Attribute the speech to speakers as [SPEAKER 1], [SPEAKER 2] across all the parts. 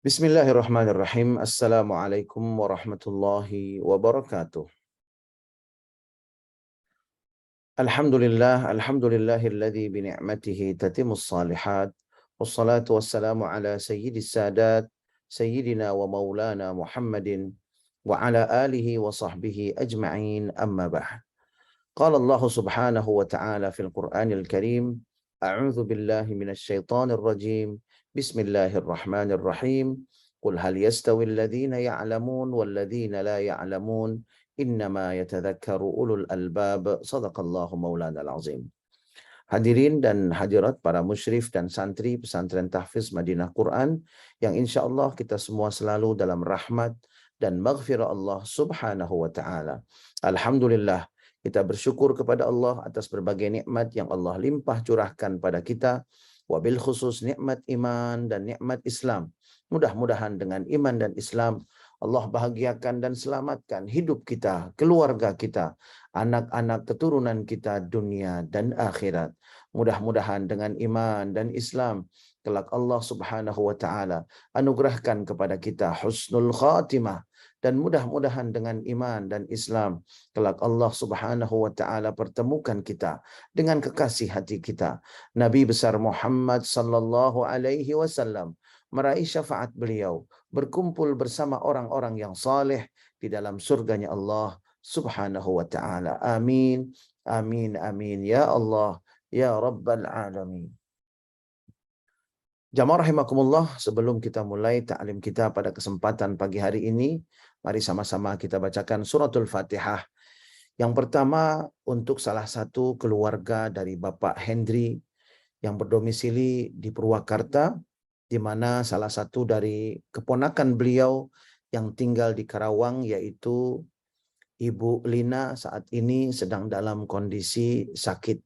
[SPEAKER 1] Bismillahirrahmanirrahim. Assalamualaikum warahmatullahi wabarakatuh. Alhamdulillahilladzi bi ni'matihi tatimmus shalihat. Wassalatu wassalamu ala sayyidis sadat, sayyidina wa maulana Muhammadin wa ala alihi wa sahbihi ajma'in, amma ba'd. Qala Allah subhanahu wa ta'ala fil Qur'anil Karim, a'udzu billahi minasy syaithanir rajim. Bismillahirrahmanirrahim. Qul hal yastawi alladhina ya'lamun wal ladzina la ya'lamun innama yatadzakkaru ulul albab. Shadaqallahu maulanal azim. Hadirin dan hadirat para musyrif dan santri pesantren tahfiz Madinah Quran yang insya Allah kita semua selalu dalam rahmat dan maghfirah Allah subhanahu wa ta'ala. Alhamdulillah, kita bersyukur kepada Allah atas berbagai nikmat yang Allah limpah curahkan pada kita, wabil khusus nikmat iman dan nikmat Islam. Mudah-mudahan dengan iman dan Islam Allah bahagiakan dan selamatkan hidup kita, keluarga kita, anak-anak keturunan kita dunia dan akhirat. Mudah-mudahan dengan iman dan Islam kelak Allah subhanahu wa ta'ala anugerahkan kepada kita husnul khatimah. Dan mudah-mudahan dengan iman dan Islam kelak Allah subhanahu wa ta'ala pertemukan kita dengan kekasih hati kita, Nabi besar Muhammad sallallahu alaihi wasallam, meraih syafaat beliau, berkumpul bersama orang-orang yang saleh di dalam surganya Allah subhanahu wa ta'ala. Amin, amin, amin. Ya Allah, ya Rabbal Alamin. Jamaah rahimakumullah, sebelum kita mulai ta'lim kita pada kesempatan pagi hari ini, mari sama-sama kita bacakan suratul Fatihah. Yang pertama untuk salah satu keluarga dari Bapak Hendri yang berdomisili di Purwakarta, di mana salah satu dari keponakan beliau yang tinggal di Karawang yaitu Ibu Lina saat ini sedang dalam kondisi sakit.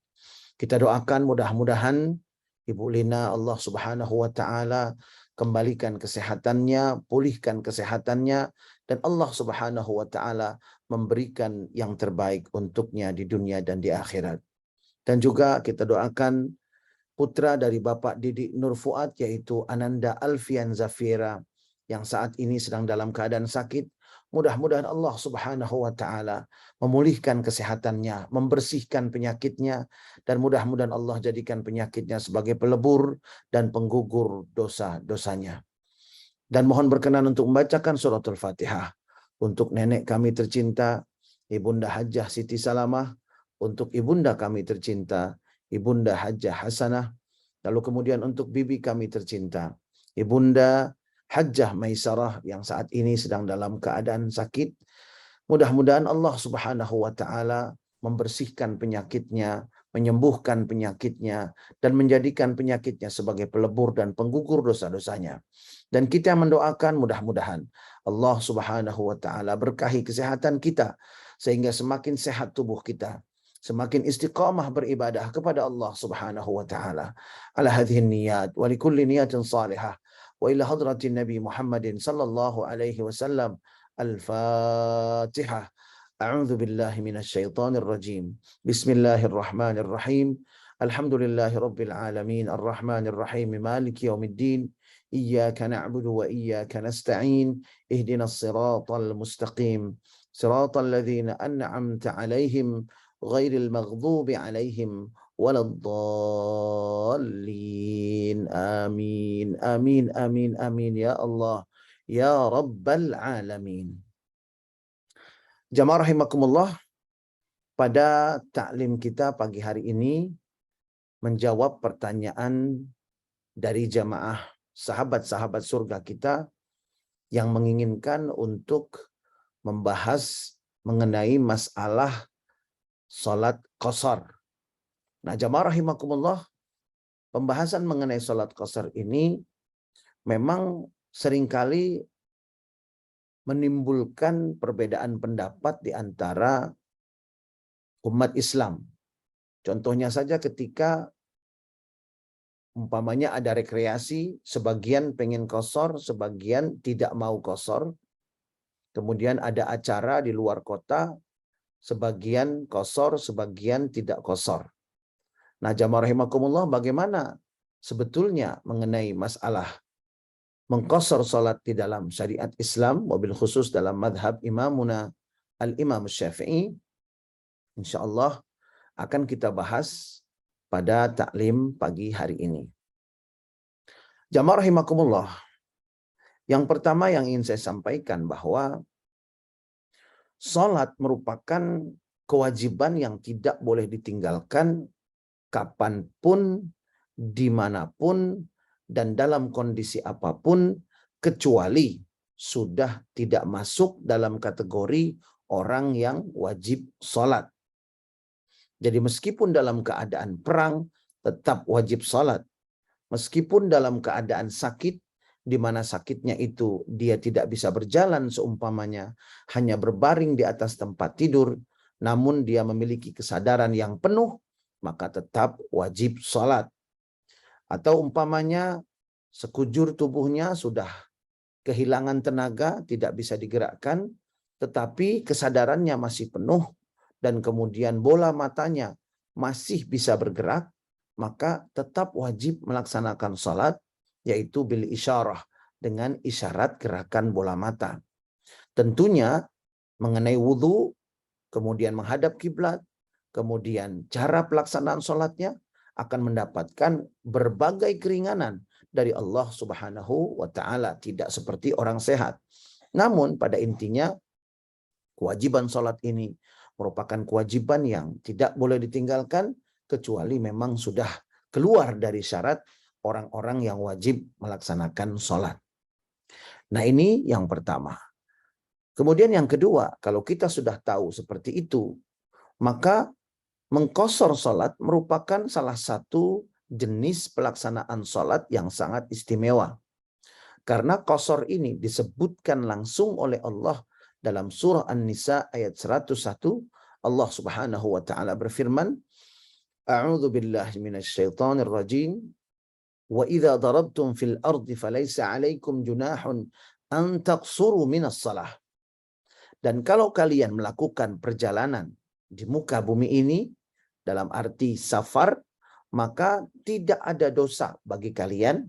[SPEAKER 1] Kita doakan mudah-mudahan Ibu Lina Allah subhanahu wa ta'ala kembalikan kesehatannya, pulihkan kesehatannya, dan Allah subhanahu wa ta'ala memberikan yang terbaik untuknya di dunia dan di akhirat. Dan juga kita doakan putra dari Bapak Didik Nur Fuad yaitu Ananda Alfian Zafira yang saat ini sedang dalam keadaan sakit. Mudah-mudahan Allah subhanahu wa ta'ala memulihkan kesehatannya, membersihkan penyakitnya, dan mudah-mudahan Allah jadikan penyakitnya sebagai pelebur dan penggugur dosa-dosanya. Dan mohon berkenan untuk membacakan suratul Fatihah untuk nenek kami tercinta, Ibunda Hajjah Siti Salamah, untuk ibunda kami tercinta, Ibunda Hajjah Hasanah, lalu kemudian untuk bibi kami tercinta, Ibunda Hajjah Maisarah yang saat ini sedang dalam keadaan sakit. Mudah-mudahan Allah subhanahu wa ta'ala membersihkan penyakitnya, menyembuhkan penyakitnya, dan menjadikan penyakitnya sebagai pelebur dan penggugur dosa-dosanya. Dan kita mendoakan mudah-mudahan Allah subhanahu wa ta'ala berkahi kesehatan kita, sehingga semakin sehat tubuh kita, semakin istiqamah beribadah kepada Allah subhanahu wa ta'ala. Ala hadhihi niyat, wa likulli niyatin salihah. Wa ila hadratin Nabi Muhammadin sallallahu alaihi wasallam. Al-Fatihah. A'udzu billahi minasy syaithanir rajim. Bismillahirrahmanirrahim. Alhamdulillahi rabbil alamin, arrahmanir rahim, maliki yaumiddin. Iyyaka na'budu wa iyyaka nasta'in. Ihdinas siratal mustaqim. Siratal ladzina an'amta 'alaihim ghairil maghdubi 'alaihim waladdallin. Amin, amin, amin, amin ya Allah, ya Rabbal Alamin. Jamaah rahimakumullah, pada taklim kita pagi hari ini menjawab pertanyaan dari jamaah sahabat-sahabat surga kita yang menginginkan untuk membahas mengenai masalah salat qasar. Nah, jamaah rahimakumullah, pembahasan mengenai salat qasar ini memang seringkali menimbulkan perbedaan pendapat di antara umat Islam. Contohnya saja ketika umpamanya ada rekreasi, sebagian pengen qasar, sebagian tidak mau qasar. Kemudian ada acara di luar kota, sebagian qasar, sebagian tidak qasar. Nah, jamaah rahimakumullah, bagaimana sebetulnya mengenai masalah mengqasar salat di dalam syariat Islam, wabil khusus dalam madhab imamuna al-Imam Syafi'i, insyaallah akan kita bahas pada taklim pagi hari ini. Jamaah rahimakumullah. Yang pertama yang ingin saya sampaikan bahwa salat merupakan kewajiban yang tidak boleh ditinggalkan kapanpun, dimanapun, dan dalam kondisi apapun, kecuali sudah tidak masuk dalam kategori orang yang wajib salat. Jadi meskipun dalam keadaan perang, tetap wajib salat. Meskipun dalam keadaan sakit, di mana sakitnya itu dia tidak bisa berjalan seumpamanya, hanya berbaring di atas tempat tidur, namun dia memiliki kesadaran yang penuh, maka tetap wajib salat. Atau umpamanya sekujur tubuhnya sudah kehilangan tenaga, tidak bisa digerakkan, tetapi kesadarannya masih penuh, dan kemudian bola matanya masih bisa bergerak, maka tetap wajib melaksanakan salat, yaitu bil isyarah, dengan isyarat gerakan bola mata. Tentunya mengenai wudhu, kemudian menghadap kiblat, kemudian cara pelaksanaan salatnya akan mendapatkan berbagai keringanan dari Allah Subhanahu wa taala, tidak seperti orang sehat. Namun pada intinya kewajiban salat ini merupakan kewajiban yang tidak boleh ditinggalkan kecuali memang sudah keluar dari syarat orang-orang yang wajib melaksanakan salat. Nah, ini yang pertama. Kemudian yang kedua, kalau kita sudah tahu seperti itu, maka mengqasar salat merupakan salah satu jenis pelaksanaan salat yang sangat istimewa. Karena qasar ini disebutkan langsung oleh Allah dalam surah An-Nisa ayat 101. Allah Subhanahu wa taala berfirman, A'udzu billahi minasyaitonir rajim. Wa idza darabtum fil ardi falaysa 'alaikum junahun an taqsuru minas shalah. Dan kalau kalian melakukan perjalanan di muka bumi ini dalam arti safar, maka tidak ada dosa bagi kalian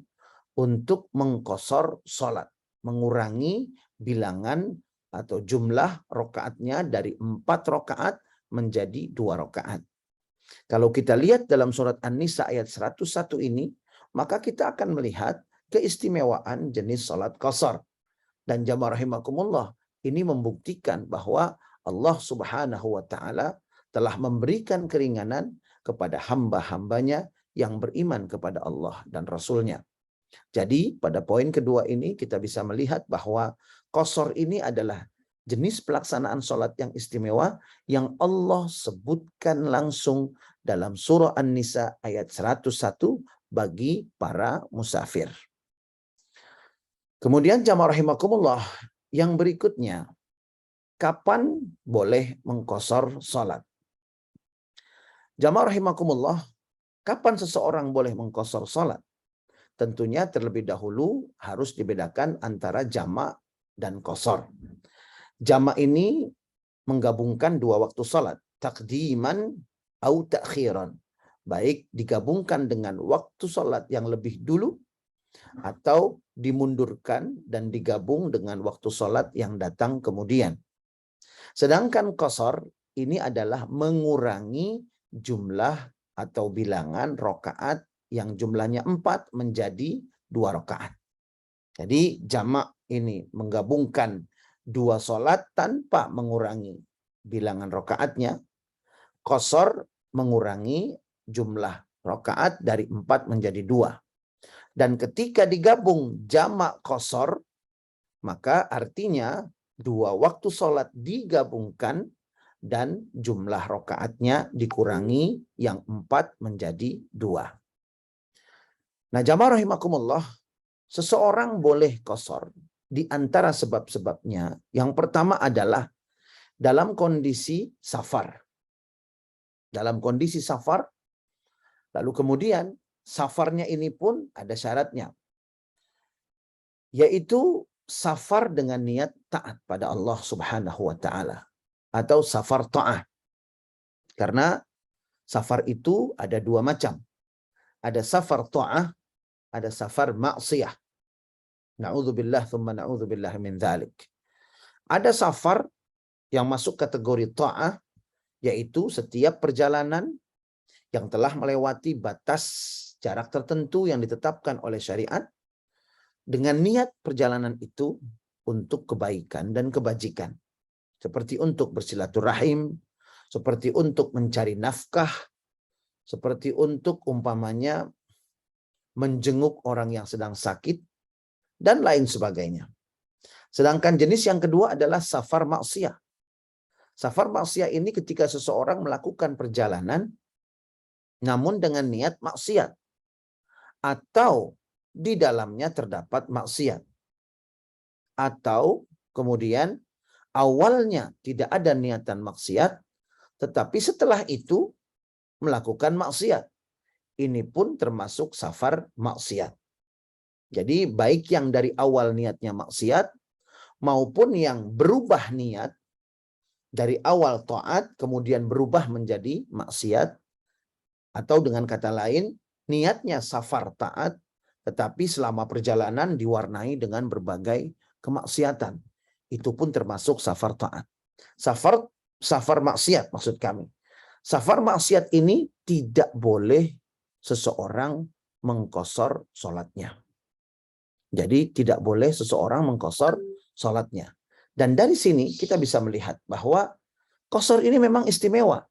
[SPEAKER 1] untuk mengqasar salat, mengurangi bilangan atau jumlah rakaatnya dari 4 rakaat menjadi 2 rakaat. Kalau kita lihat dalam surat An-Nisa ayat 101 ini, maka kita akan melihat keistimewaan jenis salat qasar. Dan jamaah rahimakumullah, ini membuktikan bahwa Allah Subhanahu wa taala telah memberikan keringanan kepada hamba-hambanya yang beriman kepada Allah dan Rasul-Nya. Jadi pada poin kedua ini kita bisa melihat bahwa qasar ini adalah jenis pelaksanaan salat yang istimewa yang Allah sebutkan langsung dalam surah An-Nisa ayat 101 bagi para musafir. Kemudian jamaah rahimakumullah, yang berikutnya, kapan boleh mengqasar salat? Jamaah rahimakumullah, kapan seseorang boleh mengqasar salat? Tentunya terlebih dahulu harus dibedakan antara jamak dan qasar. Jamak ini menggabungkan dua waktu salat, taqdiman atau ta'khiran. Baik digabungkan dengan waktu salat yang lebih dulu atau dimundurkan dan digabung dengan waktu salat yang datang kemudian. Sedangkan qasar ini adalah mengurangi jumlah atau bilangan rakaat yang jumlahnya 4 menjadi 2 rakaat. Jadi jamak ini menggabungkan dua salat tanpa mengurangi bilangan rakaatnya. Qasar mengurangi jumlah rakaat dari 4 menjadi 2. Dan ketika digabung jamak qasar, maka artinya dua waktu salat digabungkan dan jumlah rakaatnya dikurangi yang 4 menjadi 2. Nah, jamaah rahimakumullah, seseorang boleh qasar di antara sebab-sebabnya. Yang pertama adalah dalam kondisi safar. Dalam kondisi safar, lalu kemudian safarnya ini pun ada syaratnya, yaitu safar dengan niat taat pada Allah Subhanahu wa taala atau safar ta'ah. Karena safar itu ada dua macam. Ada safar ta'ah, ada safar maksiyah. Na'udzubillah thumma na'udzubillah min dzalik. Ada safar yang masuk kategori ta'ah, yaitu setiap perjalanan yang telah melewati batas jarak tertentu yang ditetapkan oleh syariat dengan niat perjalanan itu untuk kebaikan dan kebajikan. Seperti untuk bersilaturahim, seperti untuk mencari nafkah, seperti untuk umpamanya menjenguk orang yang sedang sakit, dan lain sebagainya. Sedangkan jenis yang kedua adalah safar maksiyah. Safar maksiyah ini ketika seseorang melakukan perjalanan namun dengan niat maksiat, atau di dalamnya terdapat maksiat, atau kemudian awalnya tidak ada niatan maksiat, tetapi setelah itu melakukan maksiat. Ini pun termasuk safar maksiat. Jadi baik yang dari awal niatnya maksiat maupun yang berubah niat dari awal taat kemudian berubah menjadi maksiat, atau dengan kata lain niatnya safar taat tetapi selama perjalanan diwarnai dengan berbagai kemaksiatan. Itu pun termasuk safar taat. Safar maksiat maksud kami. Safar maksiat ini tidak boleh seseorang mengqasar sholatnya. Jadi tidak boleh seseorang mengqasar sholatnya. Dan dari sini kita bisa melihat bahwa qasar ini memang istimewa.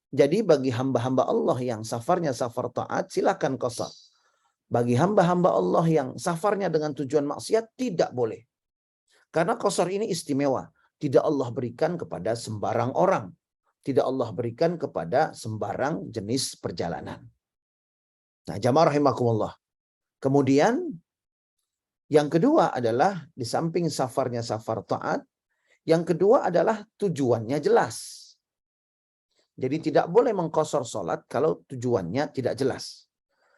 [SPEAKER 1] Jadi bagi hamba-hamba Allah yang safarnya safar taat, silakan qasar. Bagi hamba-hamba Allah yang safarnya dengan tujuan maksiat, tidak boleh. Karena qasar ini istimewa. Tidak Allah berikan kepada sembarang orang. Tidak Allah berikan kepada sembarang jenis perjalanan. Nah, jamaah rahimakumullah. Kemudian yang kedua adalah di samping safarnya safar taat, yang kedua adalah tujuannya jelas. Jadi tidak boleh mengqasar sholat kalau tujuannya tidak jelas.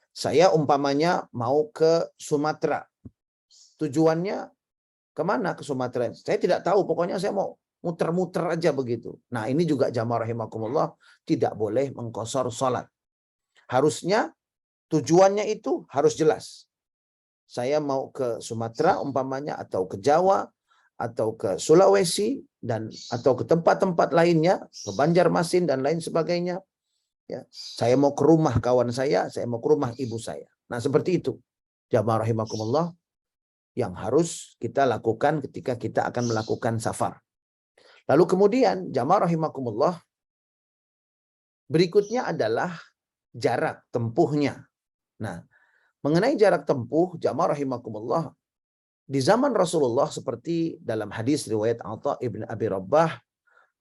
[SPEAKER 1] Saya umpamanya mau ke Sumatera. Tujuannya kemana ke Sumatera? Saya tidak tahu, pokoknya saya mau muter-muter aja begitu. Nah ini juga jamaah rahimakumullah tidak boleh mengqasar sholat. Harusnya tujuannya itu harus jelas. Saya mau ke Sumatera umpamanya, atau ke Jawa, atau ke Sulawesi, dan atau ke tempat-tempat lainnya, ke Banjarmasin dan lain sebagainya. Ya, saya mau ke rumah kawan saya mau ke rumah ibu saya. Nah seperti itu, jamaah rahimakumullah, yang harus kita lakukan ketika kita akan melakukan safar. Lalu kemudian jamaah rahimakumullah, berikutnya adalah jarak tempuhnya. Nah, mengenai jarak tempuh, jamaah rahimakumullah, di zaman Rasulullah seperti dalam hadis riwayat Atha ibn Abi Rabbah,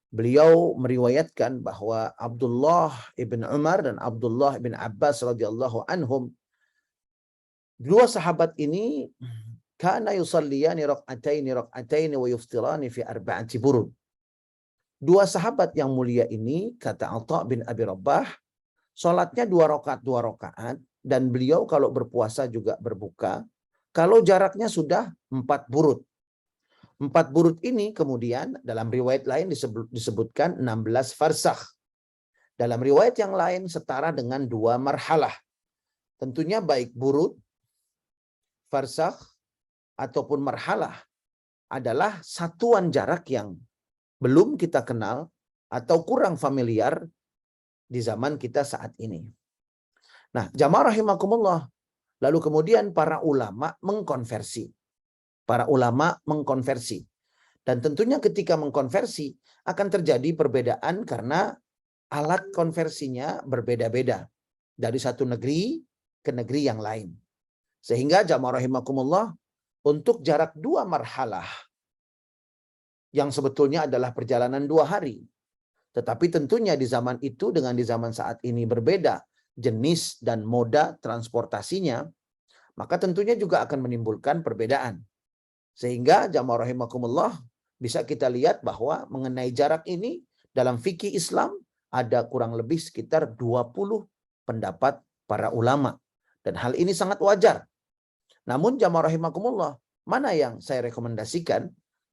[SPEAKER 1] beliau meriwayatkan bahwa Abdullah ibn Umar dan Abdullah ibn Abbas radhiyallahu anhum, dua sahabat ini, kana yusalliyani raq'ataini wa yuftirani fi arba'ati burud. Dua sahabat yang mulia ini, kata Atha bin Abi Rabbah, salatnya dua rakaat, dan beliau kalau berpuasa juga berbuka kalau jaraknya sudah 4 burud. 4 burud ini kemudian dalam riwayat lain disebutkan 16 farsakh. Dalam riwayat yang lain setara dengan 2 marhalah. Tentunya baik burud, farsakh, ataupun marhalah adalah satuan jarak yang belum kita kenal atau kurang familiar di zaman kita saat ini. Nah, jamaah rahimakumullah, lalu kemudian para ulama mengkonversi. Dan tentunya ketika mengkonversi akan terjadi perbedaan karena alat konversinya berbeda-beda dari satu negeri ke negeri yang lain. Sehingga jamaah rahimakumullah, untuk jarak 2 marhalah yang sebetulnya adalah perjalanan 2 hari, tetapi tentunya di zaman itu dengan di zaman saat ini berbeda jenis dan moda transportasinya, maka tentunya juga akan menimbulkan perbedaan. Sehingga jamaah rahimakumullah, bisa kita lihat bahwa mengenai jarak ini dalam fikih Islam ada kurang lebih sekitar 20 pendapat para ulama. Dan hal ini sangat wajar. Namun jamaah rahimakumullah, mana yang saya rekomendasikan?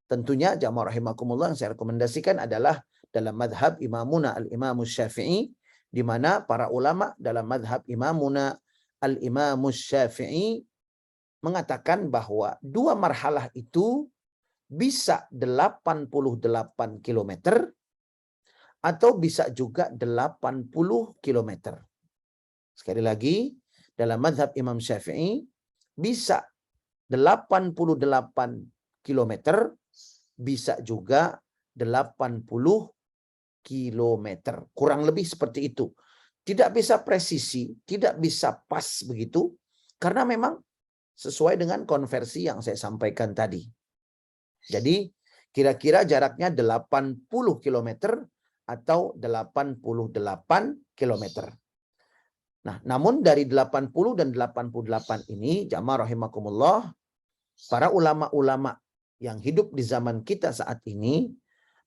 [SPEAKER 1] Tentunya jamaah rahimakumullah yang saya rekomendasikan adalah dalam madhab imamuna al-imamus syafi'i, di mana para ulama dalam madhab imamuna al-imamus syafi'i mengatakan bahwa dua marhalah itu bisa 88 km atau bisa juga 80 km. Sekali lagi, dalam mazhab Imam Syafi'i bisa 88 km, bisa juga 80 km. Kurang lebih seperti itu. Tidak bisa presisi, tidak bisa pas begitu, karena memang sesuai dengan konversi yang saya sampaikan tadi. Jadi kira-kira jaraknya 80 km atau 88 km. Nah, namun dari 80 dan 88 ini, jamaah rahimakumullah, para ulama-ulama yang hidup di zaman kita saat ini,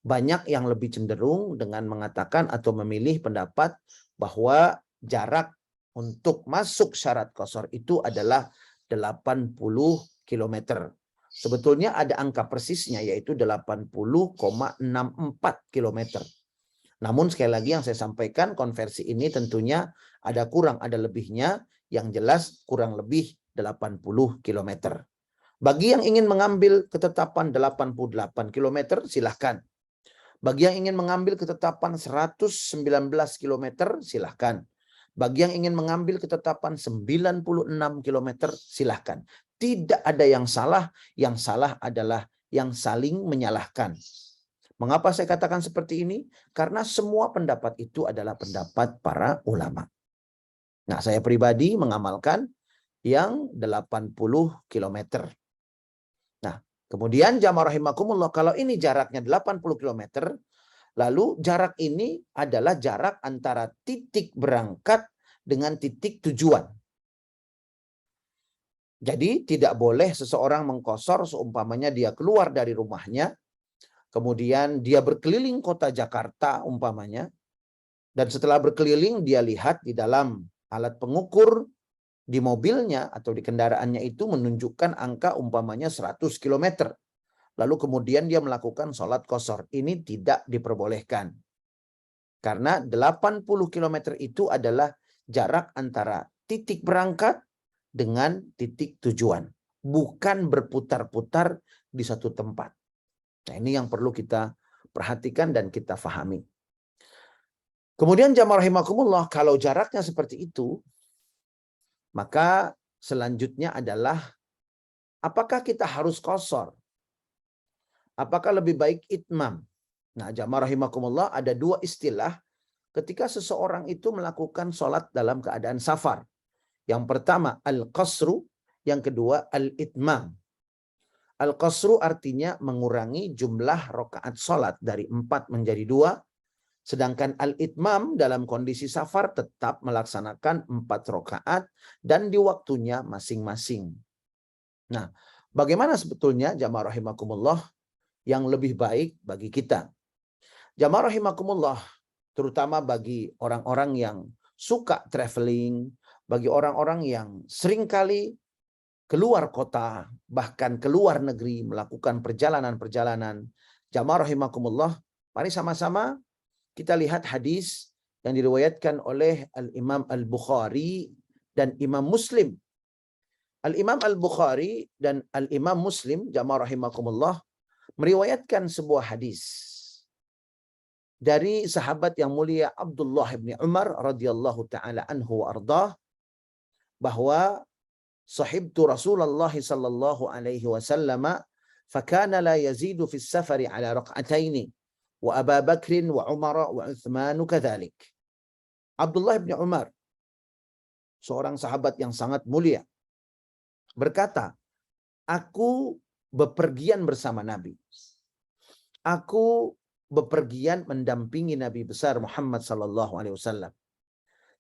[SPEAKER 1] banyak yang lebih cenderung dengan mengatakan atau memilih pendapat bahwa jarak untuk masuk syarat qashar itu adalah 80 km. Sebetulnya ada angka persisnya, yaitu 80,64 km. Namun sekali lagi yang saya sampaikan, konversi ini tentunya ada kurang, ada lebihnya, yang jelas kurang lebih 80 km. Bagi yang ingin mengambil ketetapan 88 km, silahkan. Bagi yang ingin mengambil ketetapan 119 km, silahkan. Bagi yang ingin mengambil ketetapan 96 km, silahkan. Tidak ada yang salah adalah yang saling menyalahkan. Mengapa saya katakan seperti ini? Karena semua pendapat itu adalah pendapat para ulama. Nah, saya pribadi mengamalkan yang 80 km. Nah, kemudian jamaah rahimakumullah, kalau ini jaraknya 80 km, lalu jarak ini adalah jarak antara titik berangkat dengan titik tujuan. Jadi tidak boleh seseorang mengqashar seumpamanya dia keluar dari rumahnya, kemudian dia berkeliling kota Jakarta umpamanya, dan setelah berkeliling dia lihat di dalam alat pengukur di mobilnya atau di kendaraannya itu menunjukkan angka umpamanya 100 km. Lalu kemudian dia melakukan sholat qashar. Ini tidak diperbolehkan. Karena 80 km itu adalah jarak antara titik berangkat dengan titik tujuan. Bukan berputar-putar di satu tempat. Nah, ini yang perlu kita perhatikan dan kita fahami. Kemudian jamaah rahimakumullah, kalau jaraknya seperti itu, maka selanjutnya adalah apakah kita harus qashar? Apakah lebih baik itmam? Nah, jamaah rahimakumullah, ada dua istilah ketika seseorang itu melakukan sholat dalam keadaan safar. Yang pertama al-qasru, yang kedua al-itmam. Al-qasru artinya mengurangi jumlah rakaat sholat dari 4 menjadi 2. Sedangkan al-itmam dalam kondisi safar tetap melaksanakan 4 rakaat dan di waktunya masing-masing. Nah, bagaimana sebetulnya jamaah rahimakumullah yang lebih baik bagi kita? Jamaah rahimakumullah, terutama bagi orang-orang yang suka traveling, bagi orang-orang yang seringkali keluar kota, bahkan keluar negeri, melakukan perjalanan-perjalanan. Jamaah rahimakumullah, mari sama-sama kita lihat hadis yang diriwayatkan oleh Al-Imam Al-Bukhari dan Imam Muslim. Al-Imam Al-Bukhari dan Al-Imam Muslim, jamaah rahimakumullah, meriwayatkan sebuah hadis dari sahabat yang mulia Abdullah bin Umar radhiyallahu taala anhu wa ardah, bahwa sahibtu Rasulullah sallallahu alaihi wasallam fakana la yazidu fi safari ala rak'ataini wa Abu Bakr wa Umar wa Utsman kadzalik. Abdullah bin Umar, seorang sahabat yang sangat mulia, berkata, aku bepergian bersama Nabi. Aku bepergian mendampingi Nabi besar Muhammad sallallahu alaihi wasallam.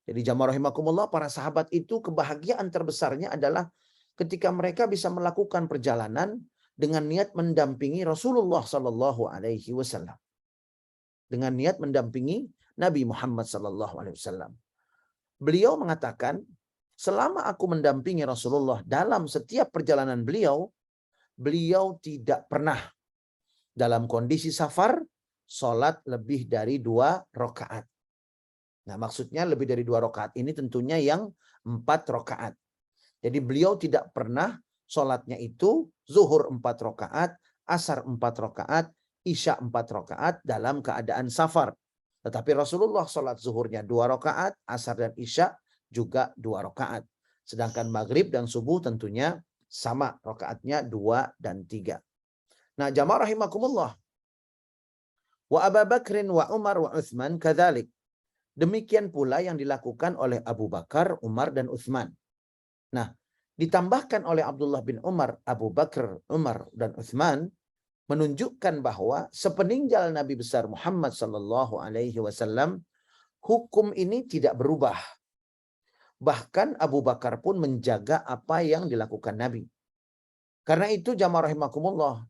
[SPEAKER 1] Jadi jamaah rahimakumullah, para sahabat itu kebahagiaan terbesarnya adalah ketika mereka bisa melakukan perjalanan dengan niat mendampingi Rasulullah sallallahu alaihi wasallam. Dengan niat mendampingi Nabi Muhammad sallallahu alaihi wasallam. Beliau mengatakan, selama aku mendampingi Rasulullah dalam setiap perjalanan beliau, beliau tidak pernah dalam kondisi safar sholat lebih dari 2 rakaat. Nah, maksudnya lebih dari 2 rakaat ini tentunya yang 4 rakaat. Jadi beliau tidak pernah sholatnya itu zuhur 4 rakaat, asar 4 rakaat, isya 4 rakaat dalam keadaan safar. Tetapi Rasulullah sholat zuhurnya 2 rakaat, asar dan isya juga 2 rakaat. Sedangkan maghrib dan subuh tentunya sama rakaatnya 2 dan 3. Nah, jamaah rahimakumullah. Wa Abu Bakrin wa Umar wa Utsman kadzalik. Demikian pula yang dilakukan oleh Abu Bakar, Umar dan Utsman. Nah, ditambahkan oleh Abdullah bin Umar, Abu Bakar, Umar dan Utsman menunjukkan bahwa sepeninggal Nabi besar Muhammad sallallahu alaihi wasallam hukum ini tidak berubah. Bahkan Abu Bakar pun menjaga apa yang dilakukan Nabi. Karena itu jamaah rahimakumullah,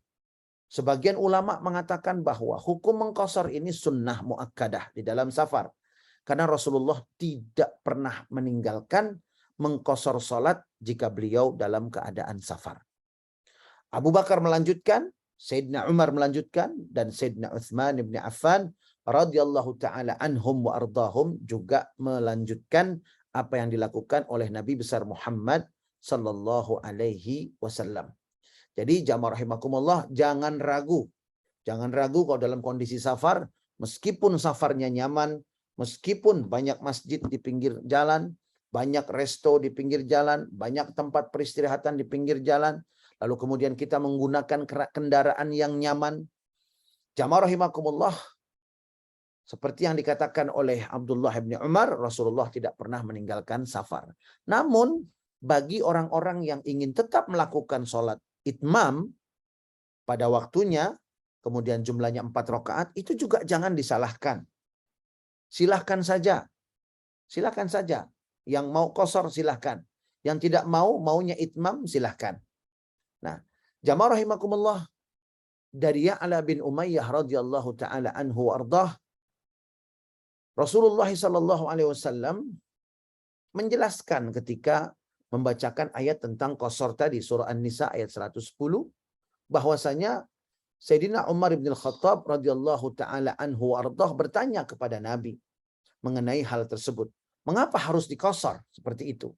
[SPEAKER 1] sebagian ulama mengatakan bahwa hukum mengqashar ini sunnah muakkadah di dalam safar. Karena Rasulullah tidak pernah meninggalkan mengqashar salat jika beliau dalam keadaan safar. Abu Bakar melanjutkan, Sayyidina Umar melanjutkan, dan Sayyidina Utsman bin Affan radhiyallahu taala anhum wa ardahum juga melanjutkan apa yang dilakukan oleh Nabi besar Muhammad sallallahu alaihi wasallam. Jadi jamaah rahimakumullah, jangan ragu. Jangan ragu kalau dalam kondisi safar, meskipun safarnya nyaman, meskipun banyak masjid di pinggir jalan, banyak resto di pinggir jalan, banyak tempat peristirahatan di pinggir jalan, lalu kemudian kita menggunakan kendaraan yang nyaman. Jamaah rahimakumullah, seperti yang dikatakan oleh Abdullah bin Umar, Rasulullah tidak pernah meninggalkan safar. Namun, bagi orang-orang yang ingin tetap melakukan sholat itmam pada waktunya, kemudian jumlahnya 4 rakaat, itu juga jangan disalahkan. Silahkan saja. Silahkan saja. Yang mau qashar silahkan. Yang tidak mau, maunya itmam silahkan. Nah, jamaah rahimakumullah, dari Ya'la bin Umayyah radhiyallahu taala anhu wardah, Rasulullah sallallahu alaihi wasallam menjelaskan ketika membacakan ayat tentang qashar tadi, surah An-Nisa ayat 110, bahwasanya Sayyidina Umar bin Khattab radhiyallahu taala anhu wardah bertanya kepada Nabi mengenai hal tersebut. Mengapa harus diqashar seperti itu?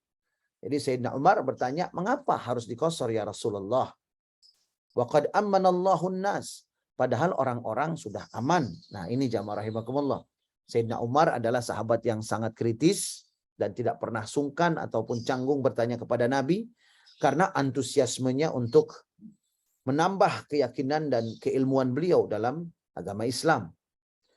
[SPEAKER 1] Jadi Sayyidina Umar bertanya, mengapa harus diqashar ya Rasulullah? Wa qad ammanallahu an-nas. Padahal orang-orang sudah aman. Nah, ini jamaah rahimakumullah. Sayyidina Umar adalah sahabat yang sangat kritis dan tidak pernah sungkan ataupun canggung bertanya kepada Nabi karena antusiasmenya untuk menambah keyakinan dan keilmuan beliau dalam agama Islam.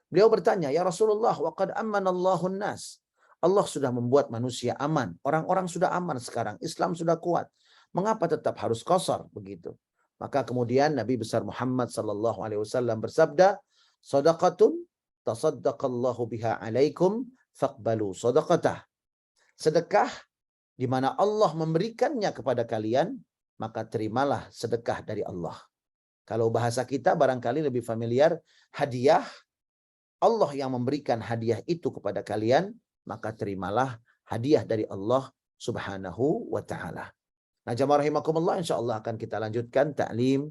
[SPEAKER 1] Beliau bertanya, ya Rasulullah, wa qad ammanallahu an-nas. Allah sudah membuat manusia aman. Orang-orang sudah aman sekarang. Islam sudah kuat. Mengapa tetap harus qashar begitu? Maka kemudian Nabi besar Muhammad sallallahu alaihi wasallam bersabda, "Shadaqatun tasaddaqallahu biha alaikum faqbalu shadaqatah." Sedekah di mana Allah memberikannya kepada kalian, maka terimalah sedekah dari Allah. Kalau bahasa kita barangkali lebih familiar, hadiah. Allah yang memberikan hadiah itu kepada kalian, maka terimalah hadiah dari Allah subhanahu wa ta'ala. Nah, jamaah rahimakumullah, insyaallah akan kita lanjutkan ta'lim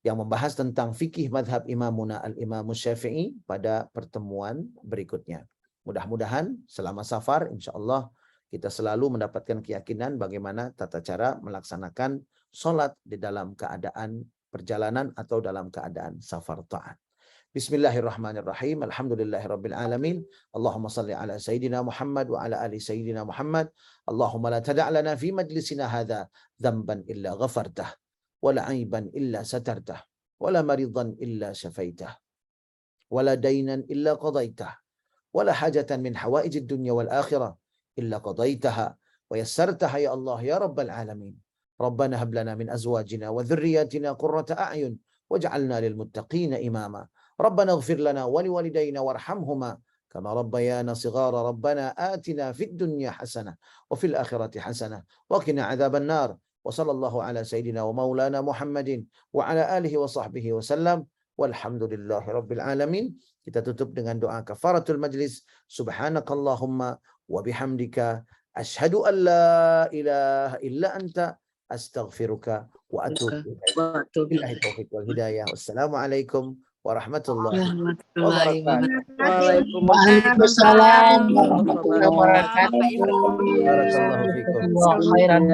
[SPEAKER 1] yang membahas tentang fikih madhab imamuna al-imam Syafi'i pada pertemuan berikutnya. Mudah-mudahan selama safar insyaallah kita selalu mendapatkan keyakinan bagaimana tata cara melaksanakan sholat di dalam keadaan perjalanan atau dalam keadaan safar ta'at. Bismillahirrahmanirrahim. Alhamdulillahirabbil alamin. Allahumma shalli ala sayidina Muhammad wa ala ali sayidina Muhammad. Allahumma la tada' lana fi majlisina hadza dhanban illa ghafartah wa la 'aiban illa satartah wa la maridan illa syafaitah wa la daynan illa qadaitah wa la hajatan min hawaijid dunya wal akhirah illa qadaitaha wa yassartaha ya Allah ya rabbal alamin. Rabbana hab lana min azwajina wa dhurriyyatina qurrata a'yun waj'alna lil muttaqina imama. Rabbana ighfir lana wa liwalidayna warhamhuma kama rabbayana shighara. Rabbana atina fid dunya hasanah wa fil akhirati hasanah wa qina adzaban nar. Wa sallallahu ala sayidina wa maulana Muhammadin wa ala alihi wa sahbihi wa sallam. Walhamdulillahi rabbil alamin. Kita tutup dengan doa kafaratul majlis. Subhanakallahumma wa bihamdika asyhadu an la ilaha illa anta astaghfiruka wa atubu ilaik. Billahi taufiq wal hidayah. Wassalamualaikum warahmatullahi wabarakatuh.
[SPEAKER 2] Waalaikumsalam warahmatullahi wabarakatuh.
[SPEAKER 1] Barakallahu fikum.
[SPEAKER 2] Khairan.